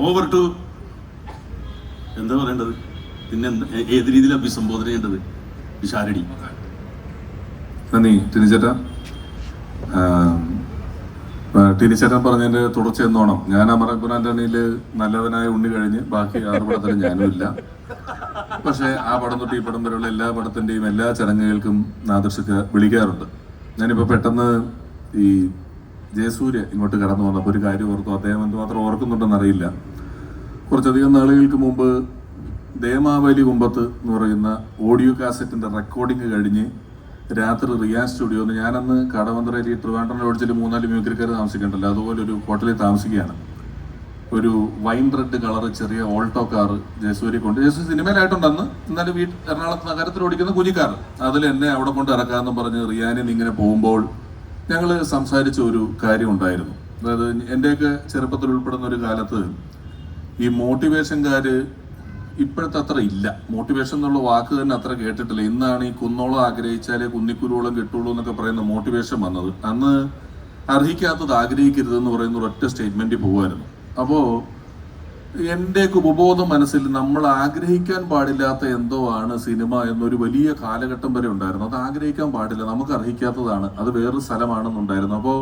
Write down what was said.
Over to എന്താ പറയേണ്ടത്, പിന്നെ ഏത് രീതിയിൽ അഭിസംബോധന ചെയ്യേണ്ടത് വിശാരടി. നന്ദി ടിനിച്ചേട്ടാ. ടിനിച്ചേട്ടൻ പറഞ്ഞതിന്റെ തുടർച്ച എന്നോണം ഞാൻ അമരക്കുറാൻ്റെ അണിയിൽ നല്ലവനായ ഉണ്ണി കഴിഞ്ഞ് ബാക്കി 6 പടത്തിലും ഞാനും ഇല്ല. പക്ഷെ ആ പടം തൊട്ട് ഈ പടം വരെയുള്ള എല്ലാ പടത്തിന്റെയും എല്ലാ ചടങ്ങുകൾക്കും നാദർശക്ക് വിളിക്കാറുണ്ട്. ഞാനിപ്പോ പെട്ടെന്ന് ഈ ജയസൂര്യ ഇങ്ങോട്ട് കടന്നു വന്നപ്പോൾ ഒരു കാര്യം ഓർത്തു. അദ്ദേഹം എന്തുമാത്രം ഓർക്കുന്നുണ്ടെന്ന് അറിയില്ല. കുറച്ചധികം നാളുകൾക്ക് മുമ്പ് ദേമാവലി കുമ്പത്ത് എന്ന് പറയുന്ന ഓഡിയോ കാസറ്റിന്റെ റെക്കോർഡിങ് കഴിഞ്ഞ് രാത്രി റിയാൻ സ്റ്റുഡിയോന്ന്, ഞാനന്ന് കടവന്ത്രയിൽ ട്രിവാൻഡ്രം ലോഡ്ജിൽ 3-4 മ്യൂസിക്കാർ താമസിക്കണ്ടല്ലോ, അതുപോലെ ഒരു ഹോട്ടലിൽ താമസിക്കുകയാണ്. ഒരു വൈൻ റെഡ് കളർ ചെറിയ ഓൾട്ടോ കാർ ജയസൂര്യ കൊണ്ട്, ജയസൂര്യ സിനിമയിലായിട്ടുണ്ടെന്ന്, എന്നാലും എറണാകുളത്ത് നഗരത്തിൽ ഓടിക്കുന്ന കുഞ്ഞിക്കാർ, അതിൽ എന്നെ അവിടെ കൊണ്ട് ഇറക്കാമെന്ന് പറഞ്ഞ് റിയാനിൽ ഇങ്ങനെ പോകുമ്പോൾ ഞങ്ങൾ സംസാരിച്ച ഒരു കാര്യം ഉണ്ടായിരുന്നു. അതായത് എൻ്റെയൊക്കെ ചെറുപ്പത്തിൽ ഉൾപ്പെടുന്ന ഒരു കാലത്ത് ഈ മോട്ടിവേഷൻകാര് ഇപ്പോഴത്തെ അത്ര ഇല്ല. മോട്ടിവേഷൻ എന്നുള്ള വാക്ക് തന്നെ അത്ര കേട്ടിട്ടില്ല. ഇന്നാണ് ഈ കുന്നോളം ആഗ്രഹിച്ചാലേ കുന്നിക്കുരുവോളം കിട്ടുള്ളൂ എന്നൊക്കെ പറയുന്ന മോട്ടിവേഷൻ വന്നത്. അന്ന് അർഹിക്കാത്തത് ആഗ്രഹിക്കരുതെന്ന് പറയുന്ന ഒരൊറ്റ സ്റ്റേറ്റ്മെന്റ് പോകുമായിരുന്നു. അപ്പോൾ എൻ്റെയൊക്കെ ഉപബോധ മനസ്സിൽ നമ്മൾ ആഗ്രഹിക്കാൻ പാടില്ലാത്ത എന്തോ ആണ് സിനിമ എന്നൊരു വലിയ കാലഘട്ടം വരെ ഉണ്ടായിരുന്നു. അത് ആഗ്രഹിക്കാൻ പാടില്ല, നമുക്ക് അർഹിക്കാത്തതാണ്, അത് വേറൊരു സ്ഥലമാണെന്നുണ്ടായിരുന്നു. അപ്പോൾ